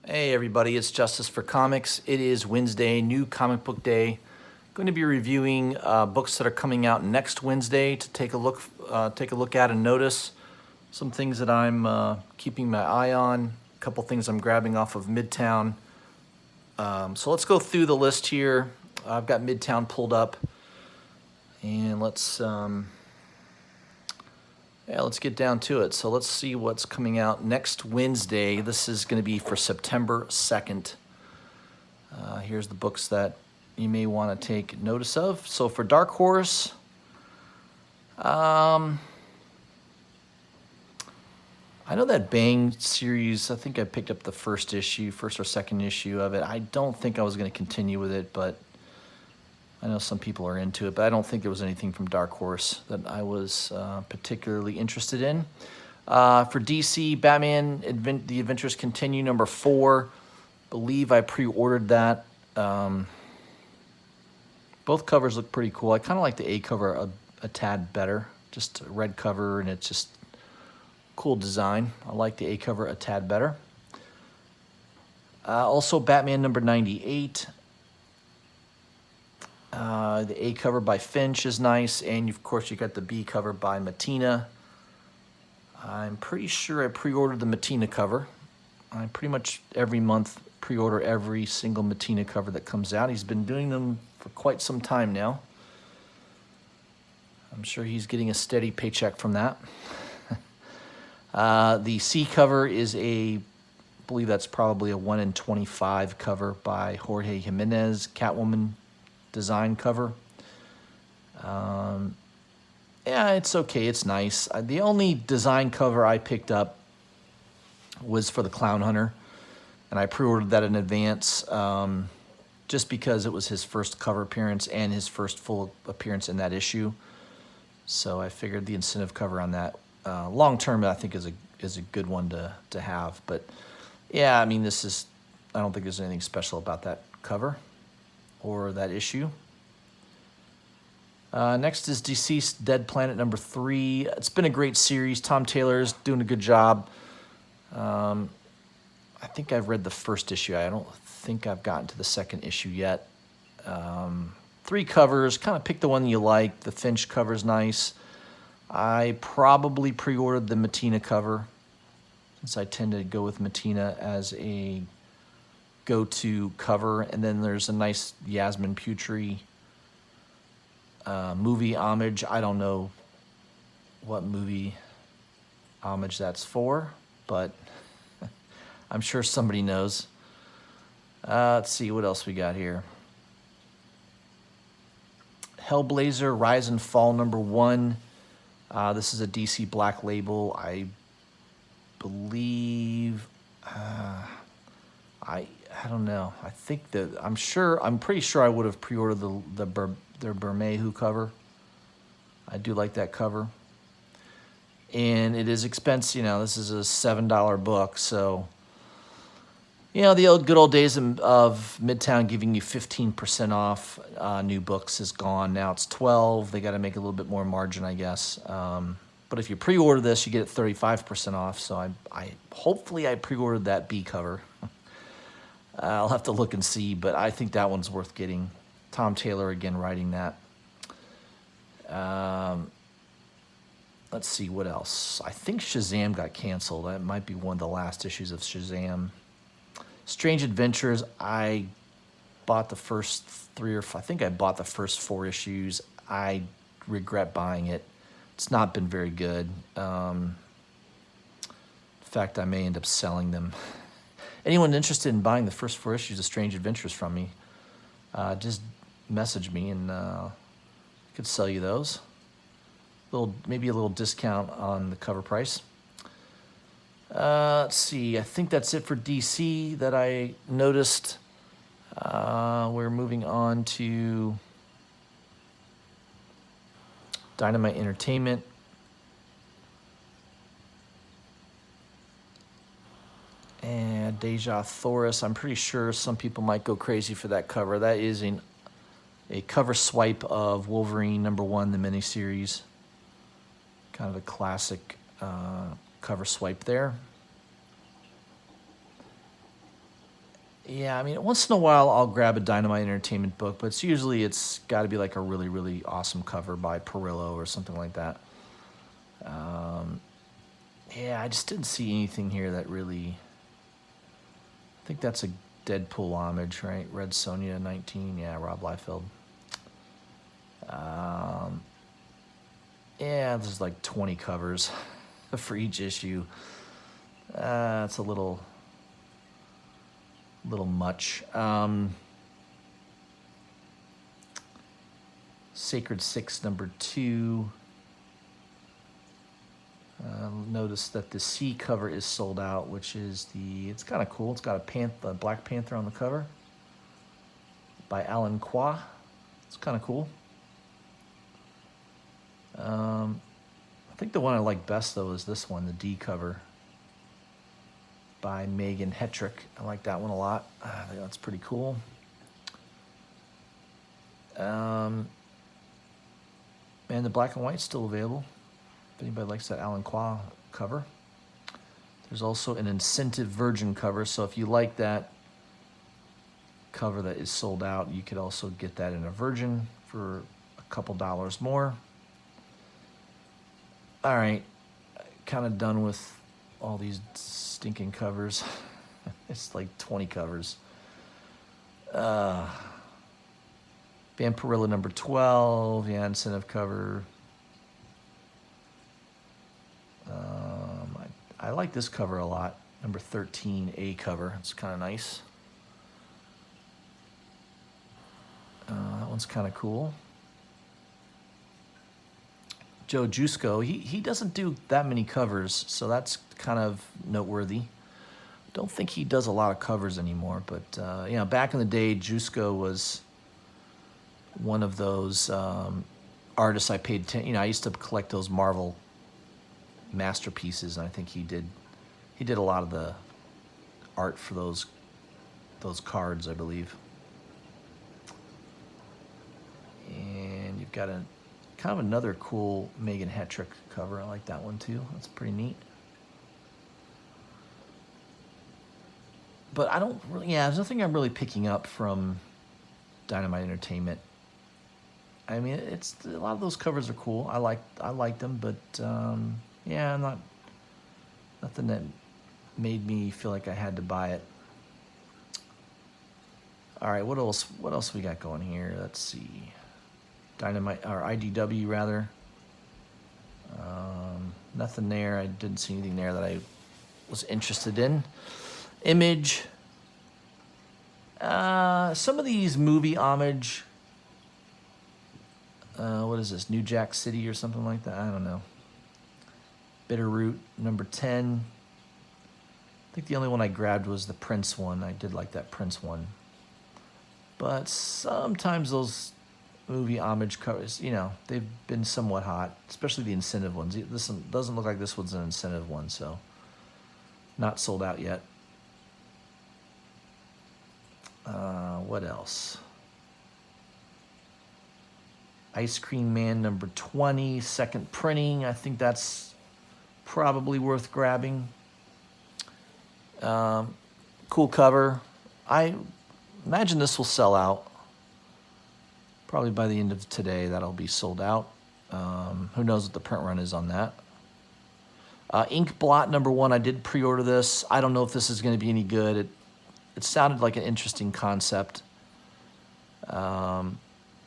Hey everybody, it's Justice for Comics. It is Wednesday, new comic book day. Going to be reviewing books that are coming out next Wednesday to take a look at and notice some things that I'm keeping my eye on. A couple things I'm grabbing off of Midtown. So let's go through the list here. I've got Midtown pulled up, and let's get down to it. So let's see what's coming out next Wednesday. This is going to be for September 2nd. Here's the books that you may want to take notice of. So for Dark Horse, I know that Bang series, I think I picked up the first or second issue of it. I don't think I was going to continue with it, but I know some people are into it, but I don't think there was anything from Dark Horse that I was particularly interested in. For DC, Batman, The Adventures Continue, number 4. Believe I pre-ordered that. Both covers look pretty cool. I kind of like the A cover a tad better. Just a red cover, and it's just cool design. I like the A cover a tad better. Also, Batman number 98. The A cover by Finch is nice, and of course you got the B cover by Mattina. I'm pretty sure I pre-ordered the Mattina cover. I pretty much every month pre-order every single Mattina cover that comes out. He's been doing them for quite some time now. I'm sure he's getting a steady paycheck from that. The C cover is I believe that's probably a 1 in 25 cover by Jorge Jimenez, Catwoman design cover. Yeah, it's okay. It's nice. The only design cover I picked up was for the Clown Hunter, and I pre-ordered that in advance just because it was his first cover appearance and his first full appearance in that issue. So I figured the incentive cover on that long term, I think, is a good one to have. But yeah, I mean, I don't think there's anything special about that cover or that issue. Next is Deceased Dead Planet number 3. It's been a great series. Tom Taylor's doing a good job. I think I've read the first issue. I don't think I've gotten to the second issue yet. 3 covers. Kind of pick the one you like. The Finch cover's nice. I probably pre-ordered the Mattina cover, since I tend to go with Mattina as a go-to cover. And then there's a nice Yasmin Putri movie homage. I don't know what movie homage that's for, but I'm sure somebody knows. Let's see what else we got here. Hellblazer Rise and Fall number 1. This is a DC Black Label. I believe I don't know. I think I'm pretty sure I would have pre-ordered their Bermejo cover. I do like that cover. And it is expensive. This is a $7 book, so the good old days of Midtown giving you 15% off new books is gone. Now it's 12. They got to make a little bit more margin, I guess. But if you pre-order this, you get it 35% off. So hopefully I pre-ordered that B cover. I'll have to look and see, but I think that one's worth getting. Tom Taylor again writing that. Let's see what else. I think Shazam got canceled. That might be one of the last issues of Shazam. Strange Adventures, I bought the first 3 or 4. I think I bought the first 4 issues. I regret buying it. It's not been very good. In fact, I may end up selling them. Anyone interested in buying the first 4 issues of Strange Adventures from me, just message me and I could sell you those. Maybe a little discount on the cover price. Let's see. I think that's it for DC that I noticed. We're moving on to Dynamite Entertainment. And Deja Thoris. I'm pretty sure some people might go crazy for that cover. That is a cover swipe of Wolverine number 1, the miniseries. Kind of a classic cover swipe there. Yeah, I mean, once in a while I'll grab a Dynamite Entertainment book, but it's got to be like a really, really awesome cover by Perillo or something like that. Um, yeah, I just didn't see anything here that really. I think that's a Deadpool homage, right? Red Sonja 19, yeah, Rob Liefeld. Um, yeah, there's like 20 covers for each issue. It's a little much. Sacred Six #2. Notice that the C cover is sold out, which is it's kind of cool. It's got a Black Panther on the cover by Alan Qua. It's kind of cool. I think the one I like best, though, is this one, the D cover by Megan Hetrick. I like that one a lot. I think that's pretty cool. And the black and white's still available if anybody likes that Alan Qua cover. There's also an incentive virgin cover, so if you like that cover that is sold out, you could also get that in a virgin for a couple dollars more. All right, kind of done with all these stinking covers. It's like 20 covers. Van Perillo #12, yeah, incentive cover. I like this cover a lot. #13, A cover. It's kind of nice. That one's kind of cool. Joe Jusko, he doesn't do that many covers, so that's kind of noteworthy. Don't think he does a lot of covers anymore, but back in the day, Jusko was one of those artists I paid attention. I used to collect those Marvel masterpieces, and I think he did a lot of the art for those cards, I believe. And you've got a kind of another cool Megan Hetrick cover. I like that one too. That's pretty neat. But I don't really, there's nothing I'm really picking up from Dynamite Entertainment. I mean, it's a lot of those covers are cool. I like them, but nothing that made me feel like I had to buy it. All right, what else we got going here? Let's see. Dynamite, or IDW rather. Nothing there. I didn't see anything there that I was interested in. Image. Some of these movie homage. What is this? New Jack City or something like that? I don't know. Bitterroot #10. I think the only one I grabbed was the Prince one. I did like that Prince one. But sometimes those movie homage covers, they've been somewhat hot, especially the incentive ones. This one doesn't look like this one's an incentive one, so not sold out yet. What else? Ice Cream Man #20, second printing. I think that's probably worth grabbing. Cool cover. I imagine this will sell out. Probably by the end of today, that'll be sold out. Who knows what the print run is on that. Ink Blot #1. I did pre-order this. I don't know if this is going to be any good. It sounded like an interesting concept.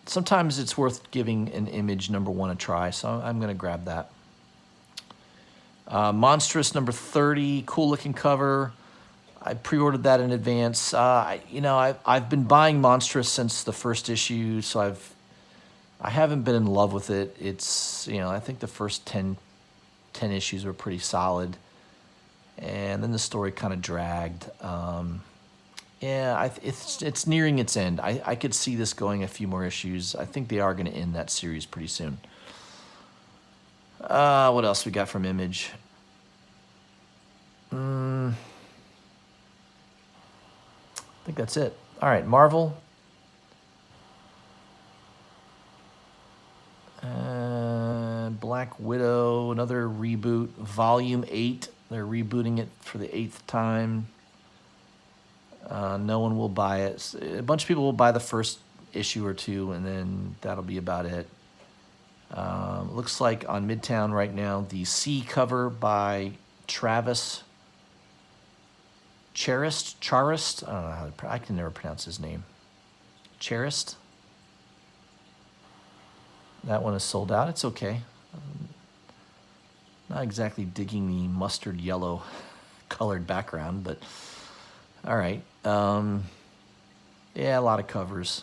Sometimes it's worth giving an Image #1 a try, so I'm going to grab that. Monstrous #30, cool looking cover. I pre-ordered that in advance. I've been buying Monstrous since the first issue, so I haven't been in love with it. It's I think the first 10 issues were pretty solid, and then the story kind of dragged. It's nearing its end. I could see this going a few more issues. I think they are going to end that series pretty soon. What else we got from Image? I think that's it. All right, Marvel. Black Widow, another reboot. Volume 8. They're rebooting it for the 8th time. No one will buy it. A bunch of people will buy the first issue or two, and then that'll be about it. Looks like on Midtown right now, the C cover by Travis Charest. I don't know how I can never pronounce his name. Charest. That one is sold out. It's okay. Not exactly digging the mustard yellow colored background, but all right. Yeah, a lot of covers.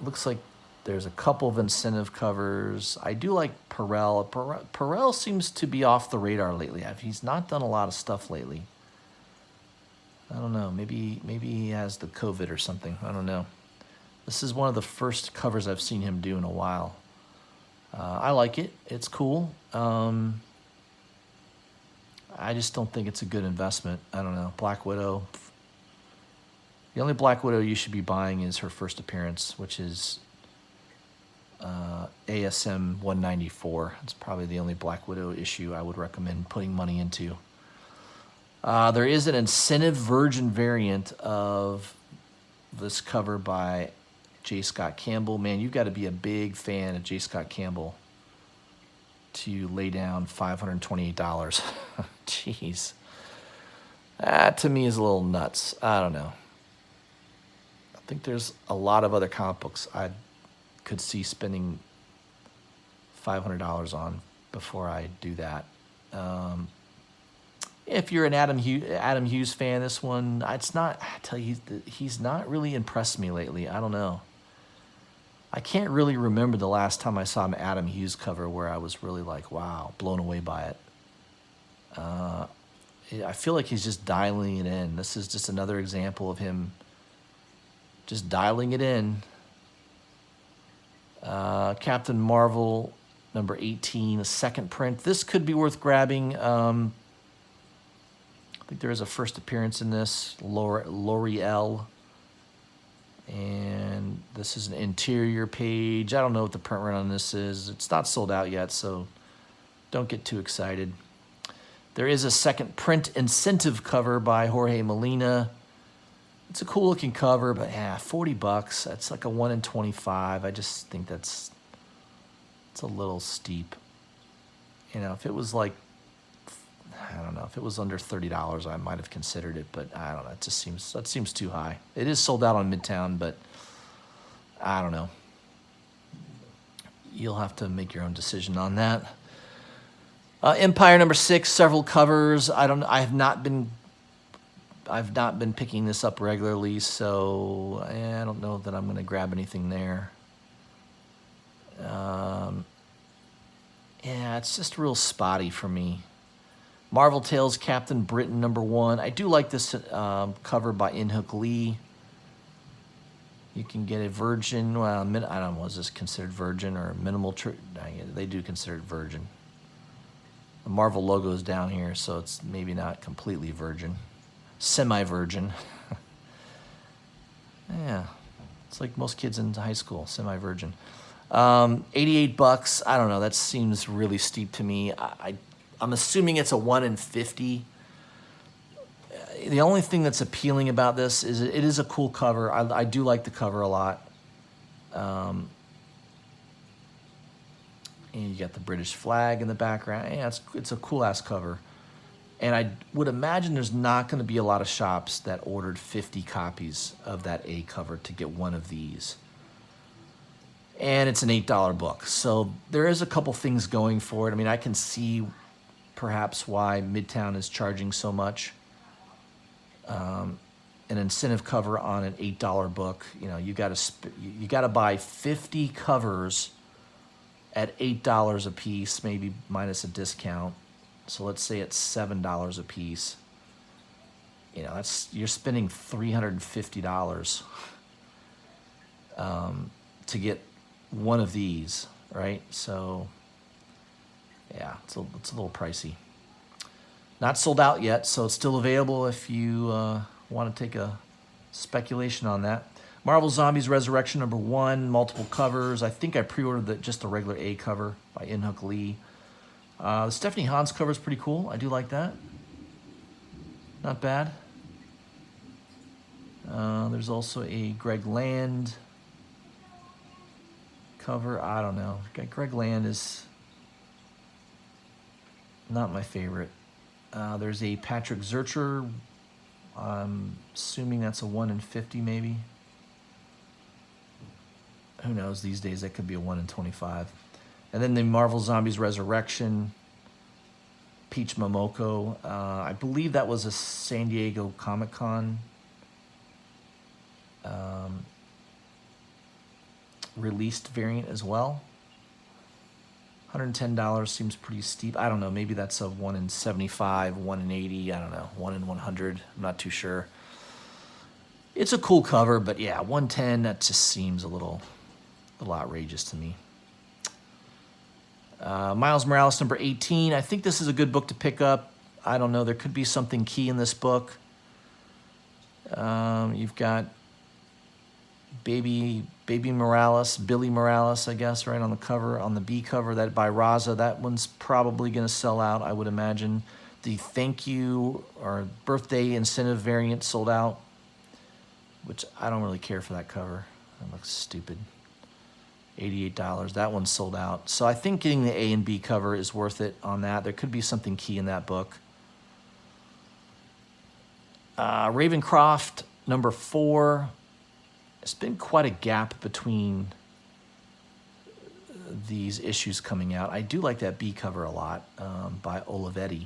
Looks like there's a couple of incentive covers. I do like Perel. Perel seems to be off the radar lately. He's not done a lot of stuff lately. I don't know. Maybe he has the COVID or something. I don't know. This is one of the first covers I've seen him do in a while. I like it. It's cool. I just don't think it's a good investment. I don't know. Black Widow. The only Black Widow you should be buying is her first appearance, which is ASM 194. It's probably the only Black Widow issue I would recommend putting money into. There is an incentive Virgin variant of this cover by J. Scott Campbell. Man, you've got to be a big fan of J. Scott Campbell to lay down $528. Jeez. That to me is a little nuts. I don't know. I think there's a lot of other comic books I could see spending $500 on before I do that. If you're an Adam Hughes fan, this one, it's not, I tell you, he's not really impressed me lately. I don't know. I can't really remember the last time I saw an Adam Hughes cover where I was really like, wow, blown away by it. I feel like he's just dialing it in. This is just another example of him just dialing it in. Captain Marvel, number 18, a second print. This could be worth grabbing. I think there is a first appearance in this, L'Oreal. And this is an interior page. I don't know what the print run on this is. It's not sold out yet, so don't get too excited. There is a second print incentive cover by Jorge Molina. It's a cool looking cover, but yeah, $40. That's like a 1 in 25. I just think it's a little steep. You know, if it was like, I don't know, if it was under $30, I might have considered it, but I don't know. That seems too high. It is sold out on Midtown, but I don't know. You'll have to make your own decision on that. Empire number 6, several covers. I've not been picking this up regularly, so I don't know that I'm going to grab anything there. Yeah, it's just real spotty for me. Marvel Tales Captain Britain number 1. I do like this cover by In-Hook Lee. You can get a Virgin. Well, I don't know, is this considered Virgin or minimal? They do consider it Virgin. The Marvel logo is down here, so it's maybe not completely Virgin. Semi-Virgin. Yeah, it's like most kids in high school, semi-Virgin. $88. I don't know. That seems really steep to me. I'm assuming it's a 1 in 50. The only thing that's appealing about this is it is a cool cover. I do like the cover a lot. And you got the British flag in the background. Yeah, it's a cool-ass cover. And I would imagine there's not going to be a lot of shops that ordered 50 copies of that A cover to get one of these. And it's an $8 book. So there is a couple things going for it. I mean, I can see perhaps why Midtown is charging so much. An incentive cover on an $8 book, you know, you got to buy 50 covers at $8 a piece, maybe minus a discount. So let's say it's $7 a piece. You know, you're spending $350 to get one of these, right? So yeah, it's a little pricey. Not sold out yet, so it's still available if you want to take a speculation on that. Marvel Zombies Resurrection number 1, multiple covers. I think I pre-ordered just the regular A cover by In-Hook Lee. The Stephanie Hans cover is pretty cool. I do like that. Not bad. There's also a Greg Land cover. I don't know. Greg Land is not my favorite. There's a Patrick Zurcher. I'm assuming that's a 1 in 50 maybe. Who knows? These days that could be a 1 in 25. And then the Marvel Zombies Resurrection, Peach Momoko. I believe that was a San Diego Comic-Con released variant as well. $110 seems pretty steep. I don't know. Maybe that's a 1 in 75, 1 in 80. I don't know. 1 in 100. I'm not too sure. It's a cool cover, but yeah, 110. That just seems a little outrageous to me. Miles Morales number 18. I think this is a good book to pick up. I don't know. There could be something key in this book. You've got Baby Morales, Billy Morales, I guess, right on the cover, on the B cover, that by Raza. That one's probably going to sell out, I would imagine. The thank you or birthday incentive variant sold out, which I don't really care for that cover. That looks stupid. $88. That one's sold out. So I think getting the A and B cover is worth it on that. There could be something key in that book. Ravencroft number 4. It's been quite a gap between these issues coming out. I do like that B cover a lot, by Olivetti.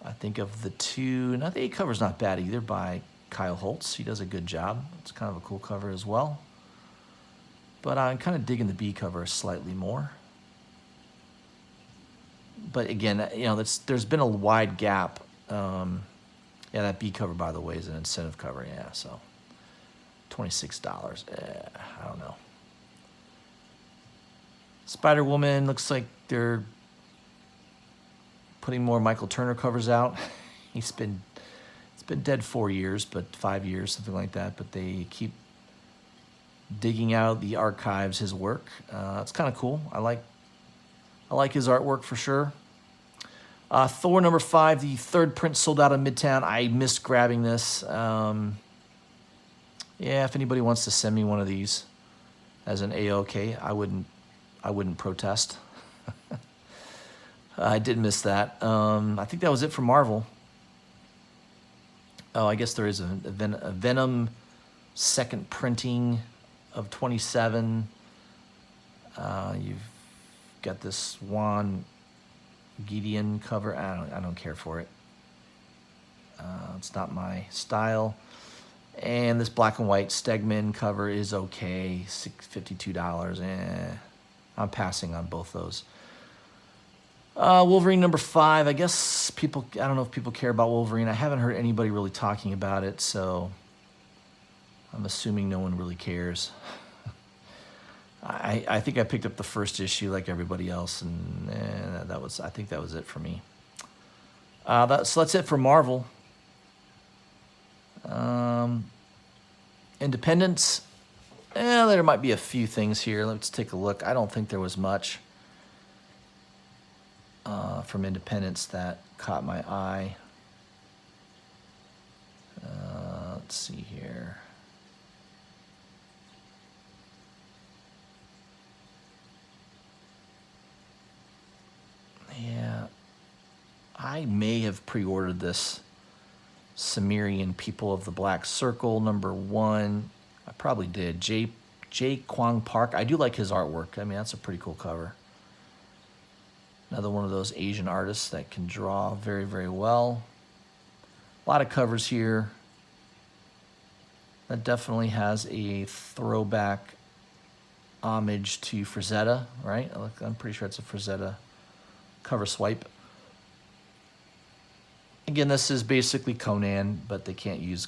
I think of the two, the A cover's not bad either, by Kyle Holtz. He does a good job. It's kind of a cool cover as well. But I'm kind of digging the B cover slightly more. But again, you know, there's been a wide gap. Yeah, that B cover, by the way, is an incentive cover. Yeah, so $26. I don't know. Spider-Woman looks like they're putting more Michael Turner covers out. It's been dead 4 years, but 5 years, something like that. But they keep digging out the archives, his work. It's kind of cool. I like his artwork for sure. Thor number 5, the third print sold out in Midtown. I missed grabbing this. Yeah, if anybody wants to send me one of these as an AOK, I wouldn't protest. I did miss that. I think that was it for Marvel. Oh, I guess there is a Venom second printing of 27. You've got this Juan Gideon cover. I don't care for it. It's not my style. And this black and white Stegman cover is okay, $52. I'm passing on both those. Wolverine number 5. I guess I don't know if people care about Wolverine. I haven't heard anybody really talking about it, so I'm assuming no one really cares. I think I picked up the first issue like everybody else, and I think that was it for me. So that's it for Marvel. Independence. There might be a few things here. Let's take a look. I don't think there was much from Independence that caught my eye. Let's see here. Yeah, I may have pre-ordered this Sumerian People of the Black Circle number 1. I probably did. J. Kwang Park. I do like his artwork. I mean, that's a pretty cool cover. Another one of those Asian artists that can draw very, very well. A lot of covers here. That definitely has a throwback homage to Frazetta, right? I'm pretty sure it's a Frazetta cover swipe. Again, this is basically Conan, but they can't use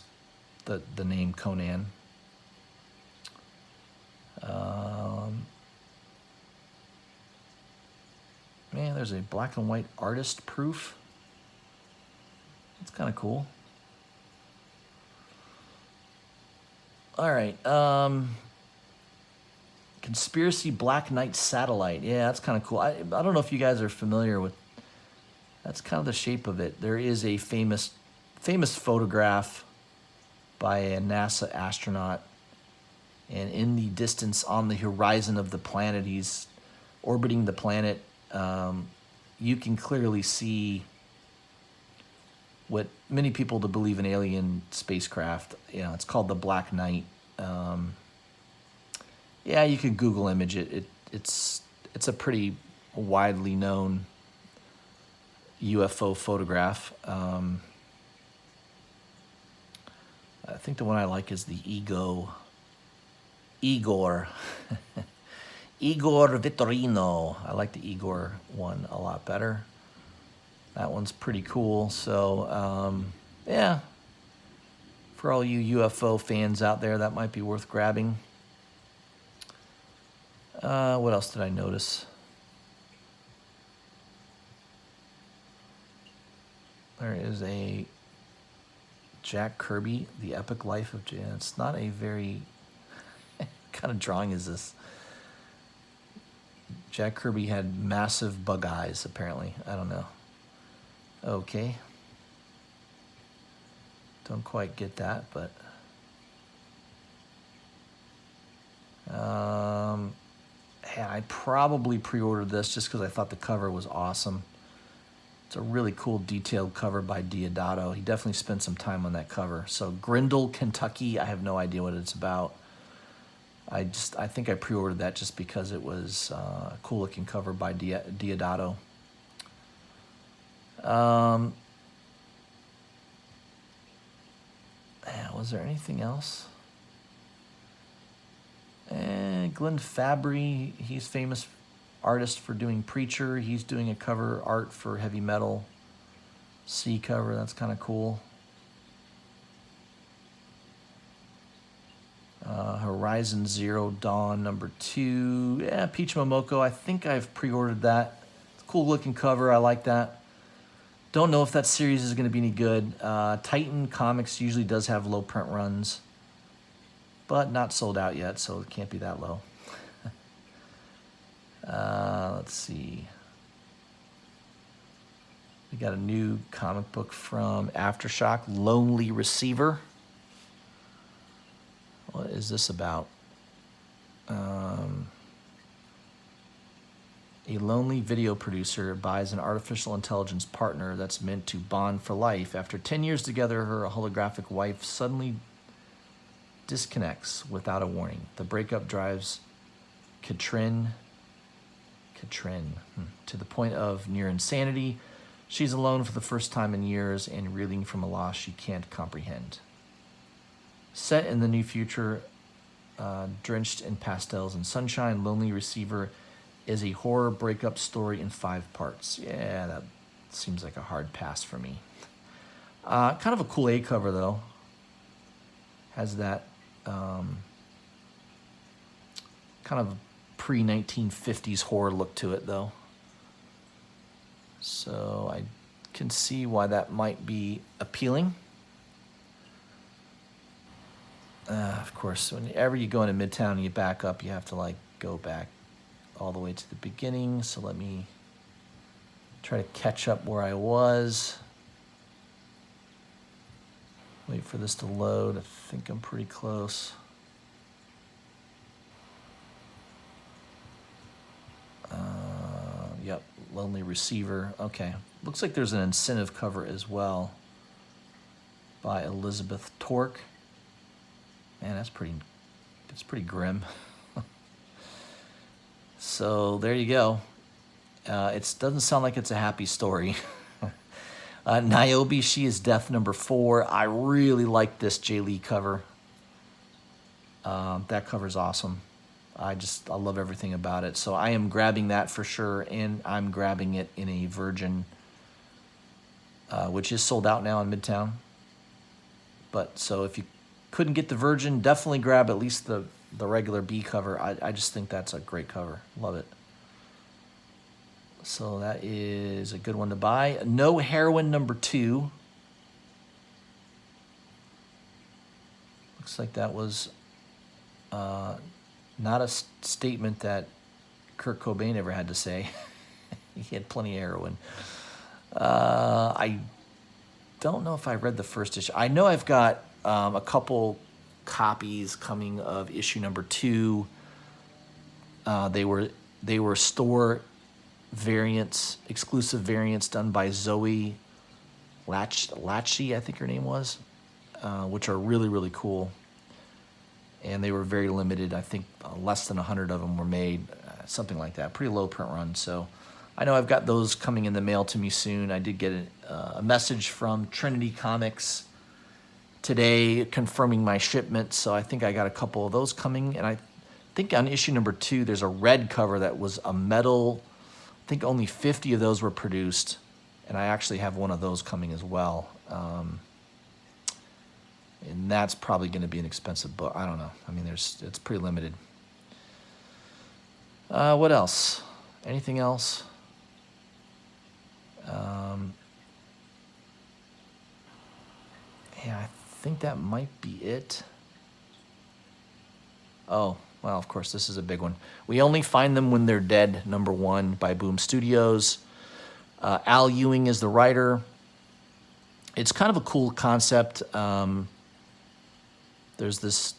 the name Conan. Man, there's a black and white artist proof. It's kind of cool. All right. Conspiracy Black Knight Satellite. Yeah, that's kind of cool. I don't know if you guys are familiar with That's kind of the shape of it. There is a famous photograph by a NASA astronaut, and in the distance on the horizon of the planet, he's orbiting the planet. You can clearly see what many people to believe an alien spacecraft. It's called the Black Knight. Yeah, you can Google image it. It's a pretty widely known UFO photograph. I think the one I like is the Igor Igor Vittorino. I like the Igor one a lot better. That one's pretty cool. So yeah, for all you UFO fans out there, that might be worth grabbing. What else did I notice? There is a Jack Kirby, The Epic Life of Jan. It's not a very... what kind of drawing is this? Jack Kirby had massive bug eyes, apparently. I don't know. Okay. Don't quite get that, but... yeah, I probably pre-ordered this just because I thought the cover was awesome. It's a really cool detailed cover by Diodato. He definitely spent some time on that cover. So Grindle, Kentucky, I have no idea what it's about. I think I pre-ordered that just because it was a cool looking cover by Diodato. Was there anything else? Glenn Fabry, he's famous artist for doing Preacher. He's doing a cover art for Heavy Metal C cover. That's kind of cool. Horizon Zero Dawn #2. Yeah, Peach Momoko. I think I've pre-ordered that. It's a cool looking cover. I like that. Don't know if that series is going to be any good. Titan Comics usually does have low print runs, but not sold out yet, so it can't be that low. Let's see. We got a new comic book from Aftershock, Lonely Receiver. What is this about? A lonely video producer buys an artificial intelligence partner that's meant to bond for life. After 10 years together, her holographic wife suddenly disconnects without a warning. The breakup drives Katrin to the point of near insanity. She's alone for the first time in years and reeling from a loss she can't comprehend. Set in the new future, drenched in pastels and sunshine, Lonely Receiver is a horror breakup story in 5 parts. Yeah, that seems like a hard pass for me. Kind of a cool A cover, though. Has that kind of pre-1950s horror look to it, though. So I can see why that might be appealing. Of course, whenever you go into Midtown and you back up, you have to like go back all the way to the beginning. So let me try to catch up where I was. Wait for this to load. I think I'm pretty close. Yep, Lonely Receiver. Okay, looks like there's an incentive cover as well by Elizabeth Torque. Man, that's pretty grim. So there you go. It doesn't sound like it's a happy story. Niobe, She is Death #4. I really like this Jay Lee cover. That cover's awesome. I love everything about it. So I am grabbing that for sure, and I'm grabbing it in a Virgin, which is sold out now in Midtown. But so if you couldn't get the Virgin, definitely grab at least the regular B cover. I just think that's a great cover. Love it. So that is a good one to buy. No Heroine #2. Looks like that was not a statement that Kurt Cobain ever had to say. He had plenty of heroin. I don't know if I read the first issue. I know I've got a couple copies coming of issue number 2. They were store variants, exclusive variants done by Zoe Latchy, I think her name was, which are really, really cool. And they were very limited. I think less than 100 of them were made, something like that. Pretty low print run. So I know I've got those coming in the mail to me soon. I did get a message from Trinity Comics today confirming my shipment, so I think I got a couple of those coming. And I think on issue number 2, there's a red cover that was a metal. I think only 50 of those were produced, and I actually have one of those coming as well. And that's probably going to be an expensive book. I don't know. I mean, it's pretty limited. What else? Anything else? Yeah, I think that might be it. Oh, well, of course, this is a big one. We Only Find Them When They're Dead, #1 by Boom Studios. Al Ewing is the writer. It's kind of a cool concept. There's this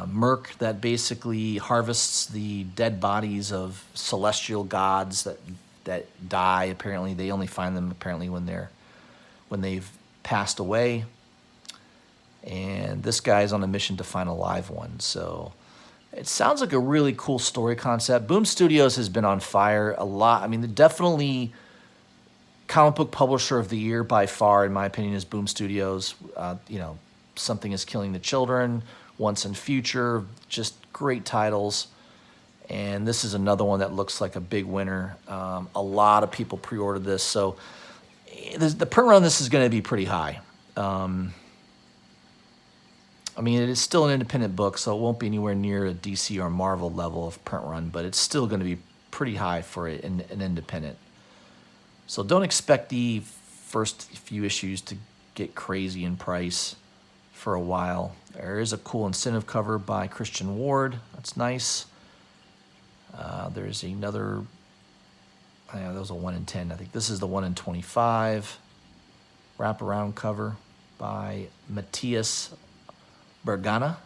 merc that basically harvests the dead bodies of celestial gods that die. Apparently, they only find them apparently when they've passed away. And this guy's on a mission to find a live one. So it sounds like a really cool story concept. Boom Studios has been on fire a lot. I mean, they're definitely comic book publisher of the year by far, in my opinion, is Boom Studios. Something is Killing the Children, Once and Future, just great titles. And this is another one that looks like a big winner. A lot of people pre-ordered this, so the print run on this is going to be pretty high. I mean, it is still an independent book, so it won't be anywhere near a DC or Marvel level of print run, but it's still going to be pretty high for an independent. So don't expect the first few issues to get crazy in price for a while. There is a cool incentive cover by Christian Ward. That's nice. There's another, that was a 1 in 10. I think this is the 1 in 25 wraparound cover by Matthias Bergana.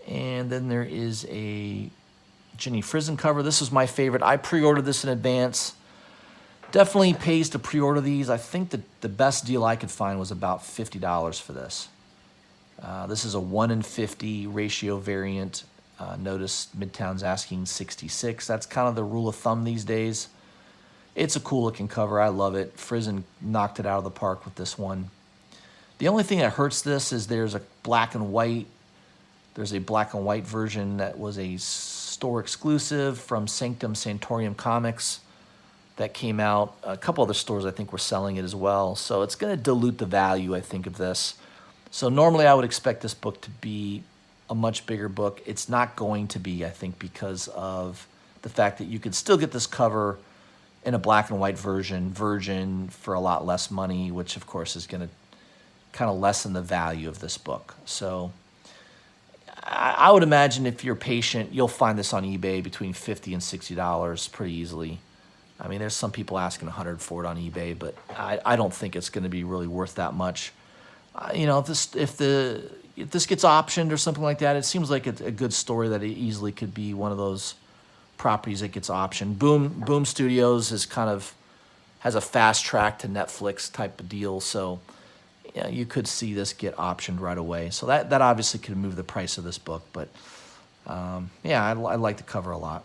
And then there is a Jenny Frison cover. This was my favorite. I pre-ordered this in advance. Definitely pays to pre-order these. I think that the best deal I could find was about $50 for this. This is a 1 in 50 ratio variant. Notice Midtown's asking 66. That's kind of the rule of thumb these days. It's a cool looking cover. I love it. Frison knocked it out of the park with this one. The only thing that hurts this is there's a black and white. There's a black and white version that was a store exclusive from Sanctum Sanctorium Comics that came out. A couple other stores I think were selling it as well. So it's going to dilute the value, I think, of this. So normally I would expect this book to be a much bigger book. It's not going to be, I think, because of the fact that you could still get this cover in a black and white version, Virgin, for a lot less money, which of course is going to kind of lessen the value of this book. So I would imagine if you're patient, you'll find this on eBay between $50 and $60 pretty easily. I mean, there's some people asking $100 for it on eBay, but I don't think it's going to be really worth that much. If this gets optioned or something like that, it seems like it's a good story that it easily could be one of those properties that gets optioned. Boom Studios has a fast track to Netflix type of deal, so you could see this get optioned right away. So that obviously could move the price of this book, but I like the cover a lot.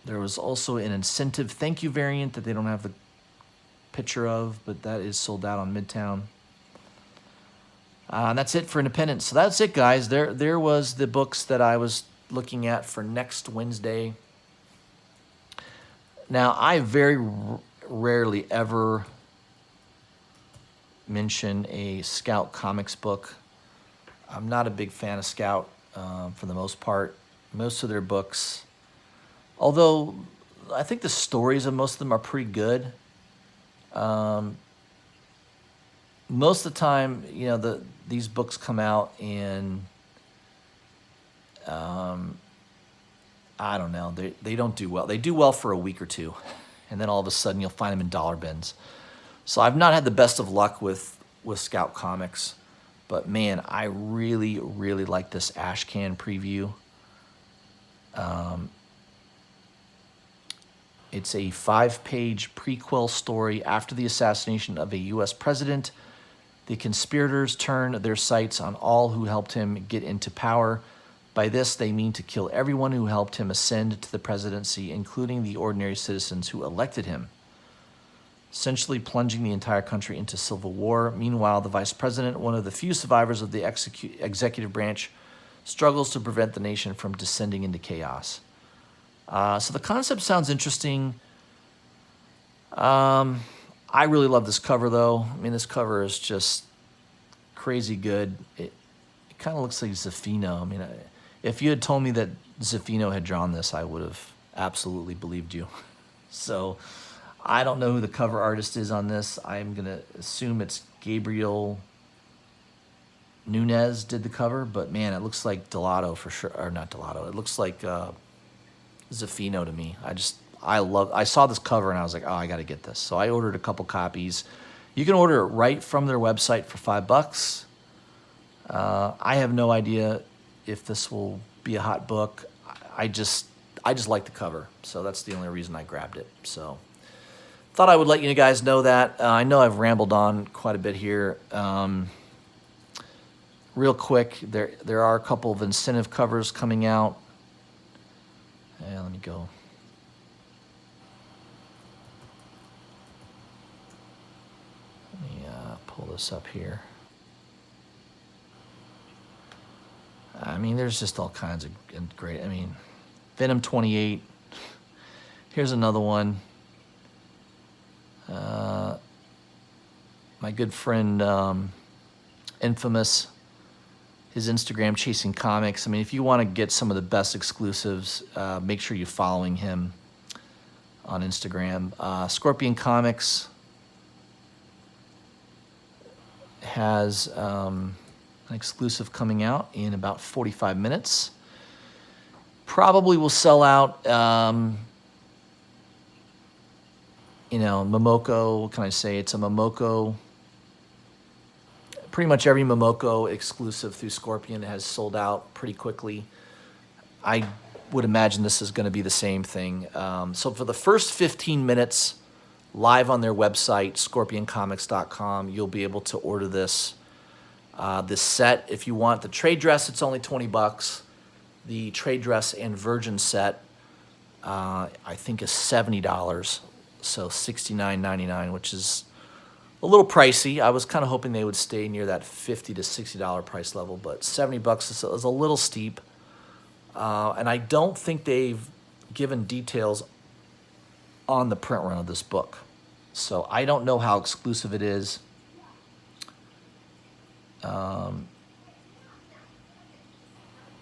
There was also an incentive thank you variant that they don't have the picture of, but that is sold out on Midtown. And that's it for Independence. So that's it, guys. There was the books that I was looking at for next Wednesday. Now, I very rarely ever mention a Scout Comics book. I'm not a big fan of Scout for the most part. Most of their books, although I think the stories of most of them are pretty good. Most of the time, these books come out and I don't know, they don't do well. They do well for a week or two, and then all of a sudden you'll find them in dollar bins. So I've not had the best of luck with Scout Comics, but man, I really, really like this Ashcan preview. It's a 5-page prequel story after the assassination of a U.S. president. The conspirators turn their sights on all who helped him get into power. By this, they mean to kill everyone who helped him ascend to the presidency, including the ordinary citizens who elected him, essentially plunging the entire country into civil war. Meanwhile, the vice president, one of the few survivors of the executive branch, struggles to prevent the nation from descending into chaos. So the concept sounds interesting. I really love this cover, though. I mean, this cover is just crazy good. It kind of looks like Zaffino. I mean, if you had told me that Zaffino had drawn this, I would have absolutely believed you. So I don't know who the cover artist is on this. I'm going to assume it's Gabriel Nunez did the cover, but man, it looks like Delato for sure. Or not Delato. It looks like Zaffino to me. I saw this cover and I was like, oh, I got to get this. So I ordered a couple copies. You can order it right from their website for $5. I have no idea if this will be a hot book. I just like the cover, so that's the only reason I grabbed it. So thought I would let you guys know that. I know I've rambled on quite a bit here. Real quick, there are a couple of incentive covers coming out. And let me go. Let me pull this up here. I mean, there's just all kinds of great. I mean, Venom 28. Here's another one. My good friend Infamous, his Instagram, Chasing Comics. I mean, if you want to get some of the best exclusives, make sure you're following him on Instagram. Scorpion Comics has an exclusive coming out in about 45 minutes. Probably will sell out. Momoko, what can I say? It's a Momoko. Pretty much every Momoko exclusive through Scorpion has sold out pretty quickly. I would imagine this is going to be the same thing. So for the first 15 minutes, live on their website, scorpioncomics.com, you'll be able to order this set. If you want the trade dress, it's only $20. The trade dress and Virgin set, I think, is $70. So $69.99, which is a little pricey. I was kind of hoping they would stay near that $50 to $60 price level, but $70 is a little steep. And I don't think they've given details on the print run of this book. So I don't know how exclusive it is. Yeah,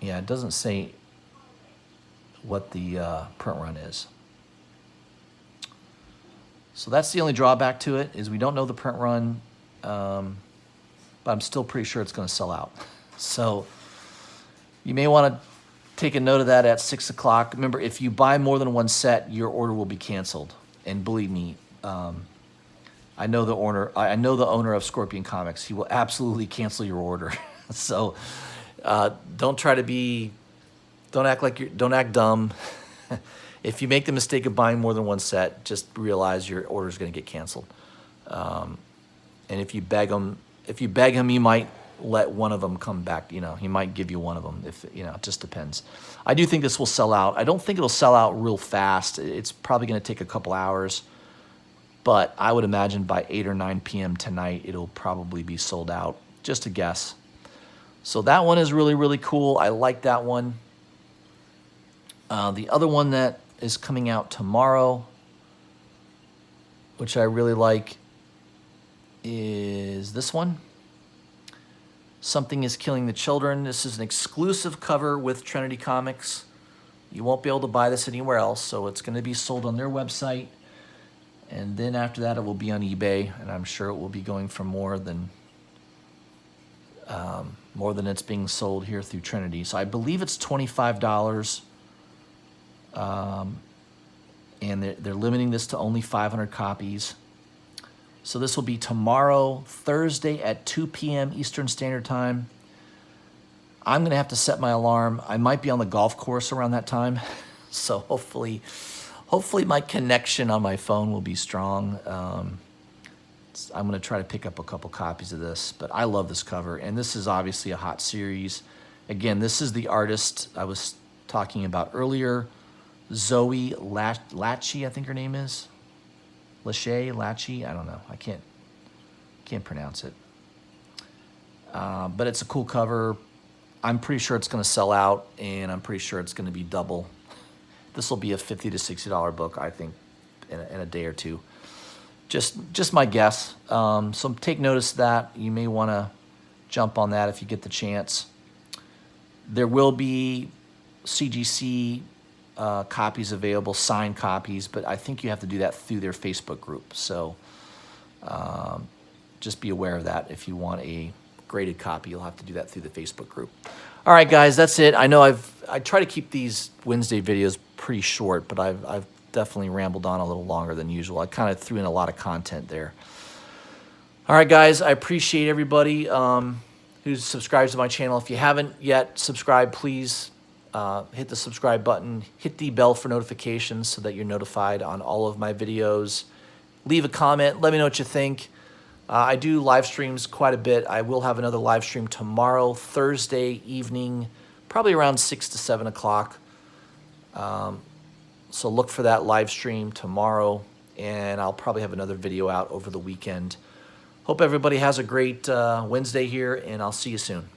it doesn't say what the print run is. So that's the only drawback to it, is we don't know the print run, but I'm still pretty sure it's going to sell out. So you may want to take a note of that at 6 o'clock. Remember, if you buy more than one set, your order will be canceled. And believe me, I know the owner of Scorpion Comics. He will absolutely cancel your order. So don't act dumb. If you make the mistake of buying more than one set, just realize your order is going to get canceled. And if you beg him, he might let one of them come back. He might give you one of them. It just depends. I do think this will sell out. I don't think it'll sell out real fast. It's probably going to take a couple hours. But I would imagine by 8 or 9 p.m. tonight, it'll probably be sold out. Just a guess. So that one is really, really cool. I like that one. The other one that is coming out tomorrow, which I really like, is this one. Something is Killing the Children. This is an exclusive cover with Trinity Comics. You won't be able to buy this anywhere else, so it's going to be sold on their website. And then after that, it will be on eBay, and I'm sure it will be going for more than it's being sold here through Trinity. So I believe it's $25. and they're limiting this to only 500 copies. So this will be tomorrow, Thursday at 2 p.m. Eastern Standard Time. I'm gonna have to set my alarm. I might be on the golf course around that time, so hopefully my connection on my phone will be strong. I'm gonna try to pick up a couple copies of this, but I love this cover, and this is obviously a hot series. Again, this is the artist I was talking about earlier, Zoe Lachey, I think her name is. Lachey, I don't know. I can't pronounce it. But it's a cool cover. I'm pretty sure it's going to sell out, and I'm pretty sure it's going to be double. This will be a $50 to $60 book, I think, in a day or two. Just my guess. So take notice of that. You may want to jump on that if you get the chance. There will be CGC copies available, signed copies, but I think you have to do that through their Facebook group. So just be aware of that. If you want a graded copy, you'll have to do that through the Facebook group. All right, guys, that's it. I know I try to keep these Wednesday videos pretty short, but I've definitely rambled on a little longer than usual. I kind of threw in a lot of content there. All right, guys, I appreciate everybody who subscribes to my channel. If you haven't yet subscribed, please hit the subscribe button, hit the bell for notifications so that you're notified on all of my videos. Leave a comment, let me know what you think. I do live streams quite a bit. I will have another live stream tomorrow, Thursday evening, probably around 6 to 7 o'clock. So look for that live stream tomorrow, and I'll probably have another video out over the weekend. Hope everybody has a great Wednesday here, and I'll see you soon.